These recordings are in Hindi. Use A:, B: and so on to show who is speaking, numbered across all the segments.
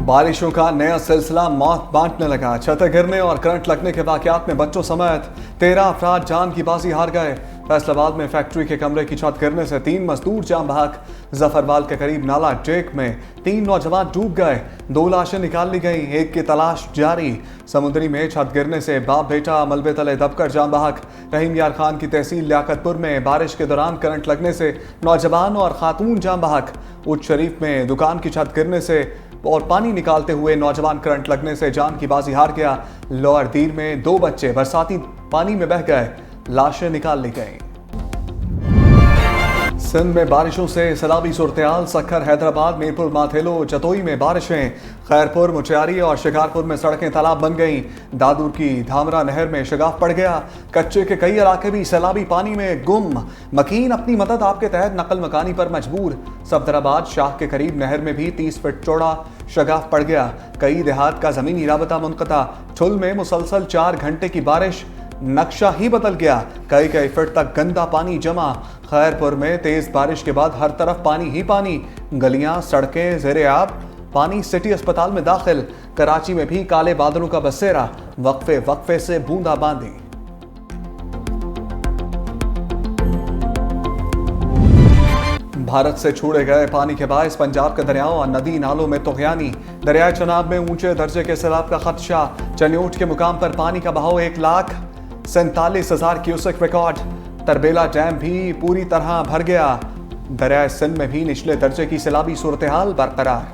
A: बारिशों का नया सिलसिला मौत बांटने लगा। छतें गिरने और करंट लगने के वाकयात में बच्चों समेत 13 अफराद जान की बाजी हार गए। फैसलाबाद में फैक्ट्री के कमरे की छत गिरने से 3 मजदूर जान बहक। जफरवाल के करीब नाला टेक में 3 नौजवान डूब गए। 2 लाशें निकाल ली गई, एक की तलाश जारी। समुद्री में छत गिरने से बाप बेटा मलबे तले दबकर जान बहक। रहीम यार खान की तहसील लियाकतपुर में बारिश के दौरान करंट लगने से नौजवान और खातून जान बहक। उच्च शरीफ में दुकान की छत गिरने से और पानी निकालते हुए नौजवान करंट लगने से जान की बाजी हार गया। लोअर दीर में 2 बच्चे बरसाती पानी में बह गए, लाशें निकाल ली गईं। सिंध में बारिशों से सैलाबी सूरत-ए-हाल। सक्खर, हैदराबाद, मीरपुर, माथेलो, जतोई में बारिशें। खैरपुर, मुचियारी और शिकारपुर में सड़कें तालाब बन गईं। दादुर की धामरा नहर में शगाफ पड़ गया। कच्चे के कई इलाके भी सैलाबी पानी में गुम। मकीन अपनी मदद आपके तहत नकल मकानी पर मजबूर। सफदराबाद शाह के करीब नहर में भी 30 फीट चौड़ा शगाफ पड़ गया। कई देहात का जमीनी राबता मुनक़ता। ठुल में मुसलसल 4 घंटे की बारिश, नक्शा ही बदल गया। कई फीट तक गंदा पानी जमा। खैरपुर में तेज बारिश के बाद हर तरफ पानी ही पानी। गलियां, सड़कें ज़ेरे आब। पानी सिटी अस्पताल में दाखिल। कराची में भी काले बादलों का बसेरा। वक्फे वक्फे से बूंदाबांदी। भारत से छोड़े गए पानी के बायस पंजाब के दरियाओं और नदी नालों में तुग़यानी। दरियाए चनाब में ऊंचे दर्जे के सैलाब का खदशा। चन्योट के मुकाम पर पानी का बहाव 1,47,000 क्यूसेक रिकॉर्ड। तरबेला डैम भी पूरी तरह भर गया। दरियाए सिंध में भी निचले दर्जे की सैलाबी सूरत-ए-हाल बरकरार।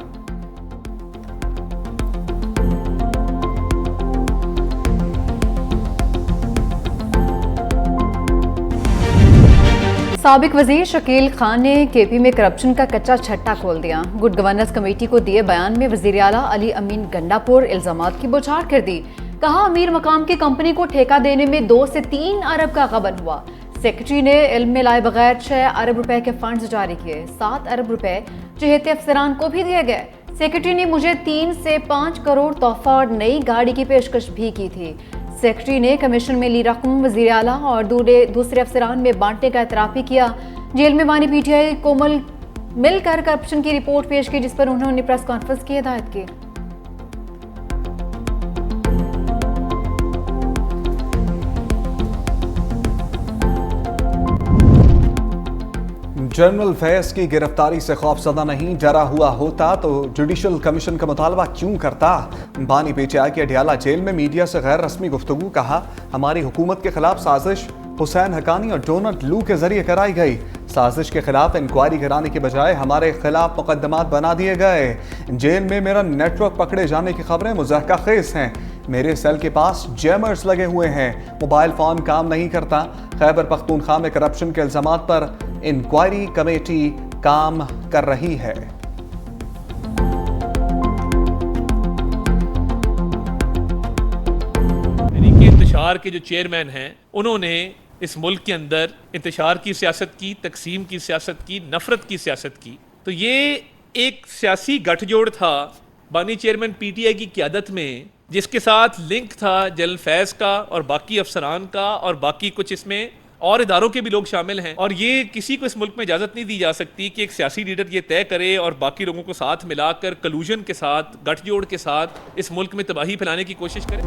B: साबिक वजीर शकील खान ने केपी में करप्शन का कच्चा छट्टा खोल दिया। गुड गवर्नेंस कमेटी को दिए बयान में वजीर आला अली अमीन गंडापुर इल्जामात की बौछार कर दी। कहा, अमीर मकाम की कंपनी को ठेका देने में 2 से 3 अरब का गबन हुआ। सेक्रेटरी ने इल्म में लाए बगैर 6 अरब रुपए के फंड्स जारी किए। 7 अरब रुपए चहेते अफसरान को भी दिए गए। सेक्रेटरी ने मुझे 3 से 5 करोड़ तोहफा और नई गाड़ी की पेशकश भी की थी। सेक्रेटरी ने कमीशन में ली रकम वजीर आला और दूसरे अफसरान में बांटने का एतराफ़ भी किया। जेल में बानी पीटीआई कोमल मिलकर करप्शन की रिपोर्ट पेश की, जिस पर उन्होंने प्रेस कॉन्फ्रेंस की हिदायत की।
A: जनरल फैज की गिरफ्तारी से खौफजदा नहीं, डरा हुआ होता तो जुडिशल कमीशन का मुतालबा क्यों करता। बानी पीटीआई के अडियाला जेल में मीडिया से गैर रस्मी गुफ्तगू। कहा, हमारी हुकूमत के खिलाफ साजिश हुसैन हकानी और डोनाल्ड लू के जरिए कराई गई। साजिश के खिलाफ इंक्वायरी कराने के बजाय हमारे खिलाफ मुकदमात बना दिए गए। जेल में मेरा नेटवर्क पकड़े जाने की खबरें मुज़हका खेज हैं। मेरे सेल के पास जैमर्स लगे हुए हैं। मोबाइल फोन काम नहीं करता। खैबर पख्तूनख्वा में करप्शन के इल्जामात पर इंक्वायरी कमेटी काम कर रही है।
C: इंतशार के जो चेयरमैन हैं, उन्होंने इस मुल्क के अंदर इंतशार की सियासत की, तकसीम की सियासत की, नफरत की सियासत की। तो ये एक सियासी गठजोड़ था बानी चेयरमैन पीटीआई की क़यादत में, जिसके साथ लिंक था जनरल फैज का और बाकी अफसरान का और बाकी कुछ इसमें और इदारों के भी लोग शामिल हैं। और ये किसी को इस मुल्क में इजाज़त नहीं दी जा सकती कि एक सियासी लीडर ये तय करे और बाकी लोगों को साथ मिलाकर कलूजन के साथ, गठजोड़ के साथ इस मुल्क में तबाही फैलाने की कोशिश करे।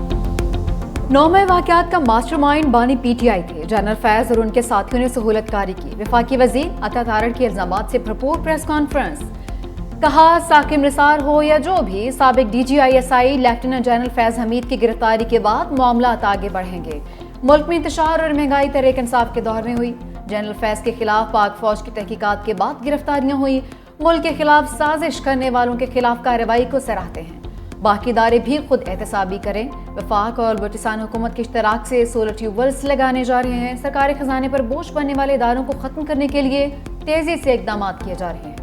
B: 9 मई वाकयात का मास्टरमाइंड बानी पीटीआई थे। जनरल फैज और उनके साथियों ने सहूलतकारी की। वफाकी वजीर अता तारड़ के इल्जामात से भरपूर प्रेस कॉन्फ्रेंस। कहा, साकिब निसार हो या जो भी, साबिक DGISI lieutenant general Faiz Hamid की गिरफ्तारी के बाद मामलात आगे बढ़ेंगे। मुल्क में इंतशार और महंगाई तहरीक इंसाफ के दौर में हुई। जनरल फैज के खिलाफ पाक फौज की तहकीकात के बाद गिरफ्तारियां हुई। मुल्क के खिलाफ साजिश करने वालों के खिलाफ कार्रवाई को सराहते हैं। बाकी इदारे भी खुद एहतसाबी करें। वफाक और बलूचिस्तान हुकूमत के इश्तराक से सोलर ट्यूबवेल्स लगाने जा रहे हैं। सरकारी खजाने पर बोझ बनने वाले इदारों को खत्म करने के लिए तेजी से इकदाम किए जा रहे हैं।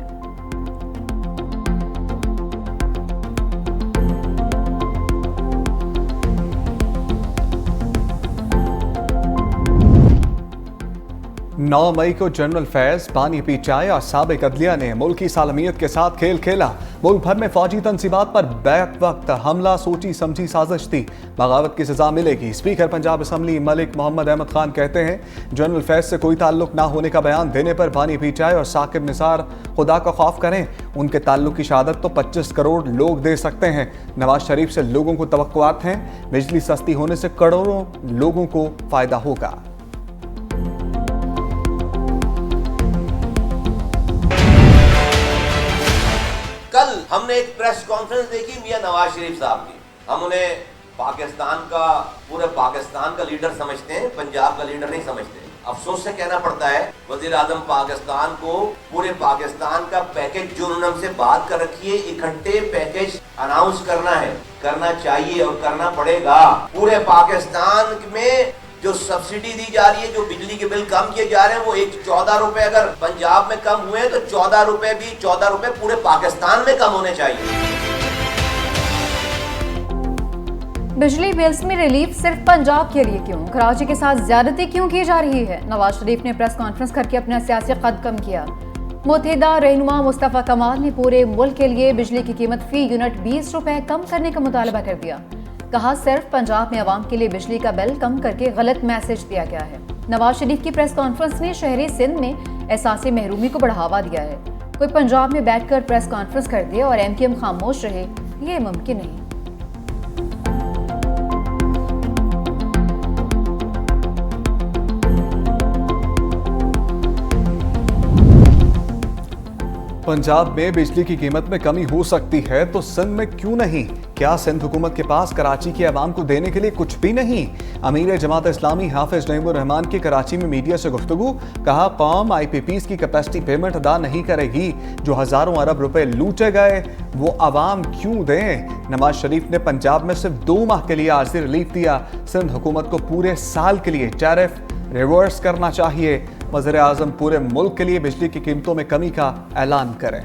A: 9 मई को जनरल फैज, बानी पीटीआई और साबिक अदलिया ने मुल्की सालमियत के साथ खेल खेला। मुल्क भर में फौजी तंसीबात पर बैक वक्त हमला सोची समझी साजिश थी, बगावत की सजा मिलेगी। स्पीकर पंजाब असम्बली मलिक मोहम्मद अहमद खान कहते हैं, जनरल फैज से कोई ताल्लुक ना होने का बयान देने पर बानी पीटीआई और साकिब निसार खुदा का खौफ करें। उनके ताल्लुक की शहादत तो 25 करोड़ लोग दे सकते हैं। नवाज शरीफ से लोगों को तवक्कुआत हैं, बिजली सस्ती होने से करोड़ों लोगों को फायदा होगा।
D: कल हमने एक प्रेस कॉन्फ्रेंस देखी मियां नवाज शरीफ साहब की। हम उन्हें पूरे पाकिस्तान का लीडर समझते हैं, पंजाब का लीडर नहीं समझते। अफसोस से कहना पड़ता है, वजीर आजम पाकिस्तान को पूरे पाकिस्तान का पैकेज जो उन्होंने हमसे बात कर रखी है, इकट्ठे पैकेज अनाउंस करना है, करना चाहिए और करना पड़ेगा। पूरे पाकिस्तान में जो सब्सिडी दी जा रही है, जो बिजली के बिल कम किए जा रहे हैं, वो 14 रुपए अगर पंजाब में कम हुए तो 14 रुपए पूरे पाकिस्तान में कम होने चाहिए।
B: बिजली बिल्स में रिलीफ सिर्फ पंजाब के लिए क्यों? कराची के साथ ज्यादती क्यों की जा रही है? नवाज शरीफ ने प्रेस कॉन्फ्रेंस करके अपना सियासी कद कम किया। मुत्तहिदा रहनुमा मुस्तफा कमाल ने पूरे मुल्क के लिए बिजली की कीमत फी यूनिट 20 रुपए कम करने का मुतालबा कर दिया। कहा, सिर्फ पंजाब में आवाम के लिए बिजली का बिल कम करके गलत मैसेज दिया गया है। नवाज शरीफ की प्रेस कॉन्फ्रेंस ने शहरी सिंध में एहसास महरूमी को बढ़ावा दिया है। कोई पंजाब में बैठकर प्रेस कॉन्फ्रेंस कर दे और MKM खामोश रहे, ये मुमकिन नहीं।
A: पंजाब में बिजली की कीमत में कमी हो सकती है तो सिंध में क्यों नहीं? क्या सिंध हुकूमत के पास कराची की आवाम को देने के लिए कुछ भी नहीं? अमीर जमात इस्लामी हाफिज नईमुर रहमान की कराची में मीडिया से गुफ्तगू। कहा, कौम IPPs की कैपेसिटी पेमेंट अदा नहीं करेगी। जो हजारों अरब रुपए लूटे गए वो आवाम क्यों दें? नवाज शरीफ ने पंजाब में सिर्फ 2 माह के लिए आर्जी रिलीफ दिया। सिंध हुकूमत को पूरे साल के लिए टैरिफ रिवर्स करना चाहिए। वज़ीर आज़म पूरे मुल्क के लिए बिजली की कीमतों में कमी का ऐलान करें।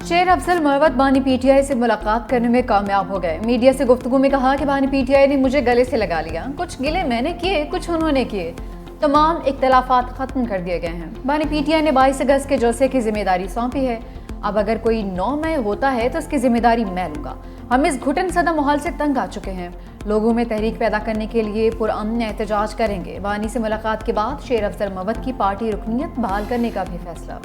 B: शेर अफजल मरवत बानी PTI से मुलाकात करने में कामयाब हो गए। मीडिया से गुफ्तगू में कहा कि बानी PTI ने मुझे गले से लगा लिया। कुछ गिले मैंने किए, कुछ उन्होंने किए। तमाम इख्तलाफात खत्म कर दिए गए हैं। बानी PTI ने 22 अगस्त के जलसे की जिम्मेदारी सौंपी है। अब अगर कोई 9 मई होता है तो इसकी जिम्मेदारी मैं लूंगा। हम इस घुटन सदा माहौल से तंग आ चुके हैं। लोगों में तहरीक पैदा करने के लिए पुरअमन एहतजाज करेंगे। बानी से मुलाकात के बाद शेर अफजल मरवत की पार्टी रुकनीत बहाल करने का भी फैसला।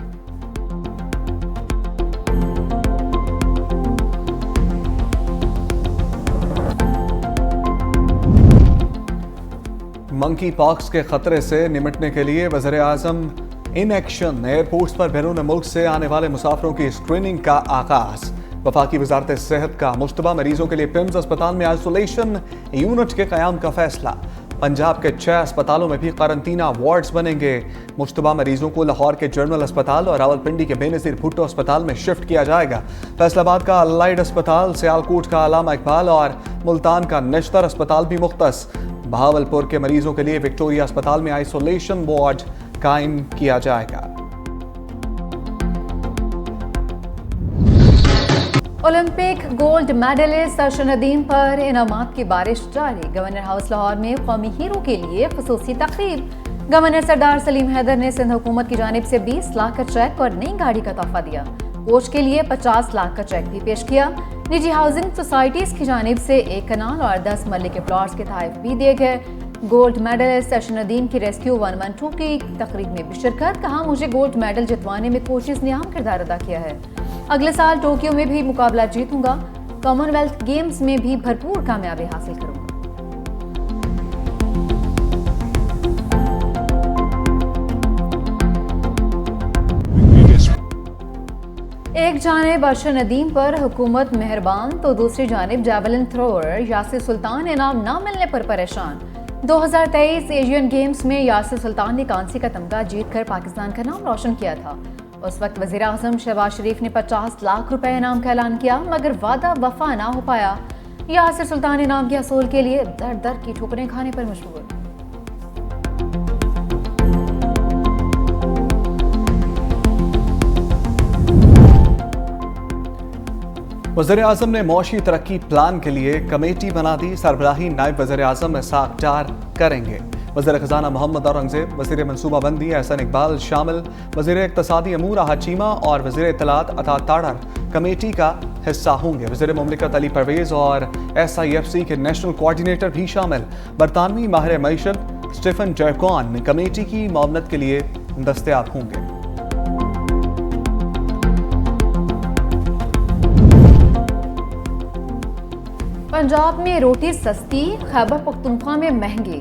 A: मंकी पॉक्स के खतरे से निपटने के लिए वज़ीर आज़म इन एक्शन। एयरपोर्ट्स पर बैरून मुल्क से आने वाले मुसाफिरों की स्क्रीनिंग का आगाज। वफाकी वजारत सेहत का मुश्तबा मरीजों के लिए पिम्स अस्पताल में आइसोलेशन यूनिट के क़याम का फैसला। पंजाब के 6 अस्पतालों में भी क्वारंटीना वार्ड्स बनेंगे। मुश्तबा मरीजों को लाहौर के जनरल अस्पताल और रावलपिंडी के बेनज़ीर भुट्टो अस्पताल में शिफ्ट किया जाएगा। फैसलाबाद का अलाइड अस्पताल, सियालकोट का अलामा इकबाल और मुल्तान का नश्तर अस्पताल भी मुख्तस। बहावलपुर के मरीजों के लिए विक्टोरिया अस्पताल में आइसोलेशन वार्ड कायम किया जाएगा।
B: Olympic gold medalist Arshad Nadeem पर इनामात की बारिश जारी। गवर्नर हाउस लाहौर में कौमी हीरो के लिए खुसूसी तकरीब। गवर्नर सरदार सलीम हैदर ने सिंध हुकूमत की जानिब से 20 लाख का चेक और नई गाड़ी का तोहफा दिया। कोच के लिए 50 लाख का चेक भी पेश किया। निजी हाउसिंग सोसाइटीज की जानिब से 1 कनाल और 10 मरले के प्लॉट्स के तहफ़ भी दिए गए। गोल्ड मेडलिस्ट अर्शद नदीम की रेस्क्यू 112 की तकरीब में भी शिरकत। कहा, मुझे गोल्ड मेडल जितवाने में कोचेस ने अहम किरदार अदा किया है। अगले साल टोक्यो में भी मुकाबला जीतूंगा। कॉमनवेल्थ गेम्स में भी भरपूर कामयाबी हासिल करूंगा। एक जानिब अर्शद नदीम पर हुकूमत मेहरबान तो दूसरी जानिब जैवलिन थ्रोअर यासिर सुल्तान इनाम ना मिलने पर परेशान। 2023 एशियन गेम्स में यासिर सुल्तान ने कांसी का तमगा जीतकर पाकिस्तान का नाम रोशन किया था। उस वक्त वज़ीर आज़म शहबाज शरीफ ने 50 लाख रुपए इनाम का ऐलान किया, मगर वादा वफा ना हो पाया। यासिर सुल्तान इनाम के हसूल के लिए दर दर की ठोकरें खाने पर मजबूर।
A: वज़ीर-ए-आज़म ने मौशी तरक्की प्लान के लिए कमेटी बना दी। सरबराही नायब वज़ीर-ए-आज़म इस्हाक डार करेंगे। वज़ीर ख़जाना मोहम्मद औरंगज़ेब, वज़ीर मनसूबाबंदी एहसन इकबाल शामिल, वज़ीर इक़्तिसादी अमूर आहद चीमा और वज़ीर इत्तलात अता ताड़र कमेटी का हिस्सा होंगे। वज़ीर मुमलिकत अली परवेज़ और SIFC के नेशनल कोऑर्डिनेटर भी शामिल। बरतानवी माहिर मईशत स्टीफन जैकॉन कमेटी की मामलत के लिए दस्तयाब होंगे।
B: पंजाब में रोटी सस्ती, खैबर पख्तूनख्वा में महंगी।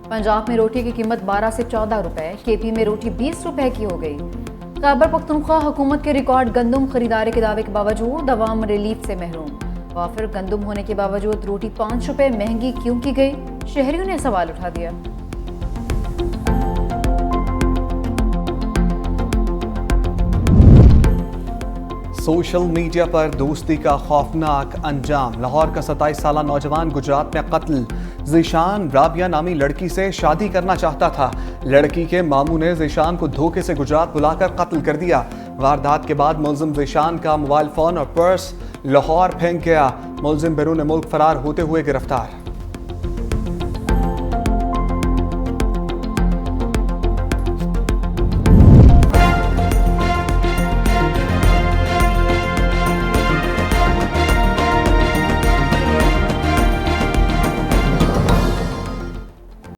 B: पंजाब में रोटी की कीमत 12 से 14 रुपए, KP में रोटी 20 रुपए की हो गई। खैबर पख्तूनख्वा हुकूमत के रिकॉर्ड गंदम खरीदारी के दावे के बावजूद अवाम रिलीफ से महरूम। वाफिर गंदम होने के बावजूद रोटी 5 रुपए महंगी क्यों की गई? शहरियों ने सवाल उठा दिया।
A: सोशल मीडिया पर दोस्ती का खौफनाक अंजाम। लाहौर का 27 साला नौजवान गुजरात में कत्ल। ज़ीशान राबिया नामी लड़की से शादी करना चाहता था। लड़की के मामू ने ज़ीशान को धोखे से गुजरात बुलाकर कत्ल कर दिया। वारदात के बाद मुलजिम ज़ीशान का मोबाइल फ़ोन और पर्स लाहौर फेंक गया। मुलजिम बैरून मुल्क फरार होते हुए गिरफ्तार।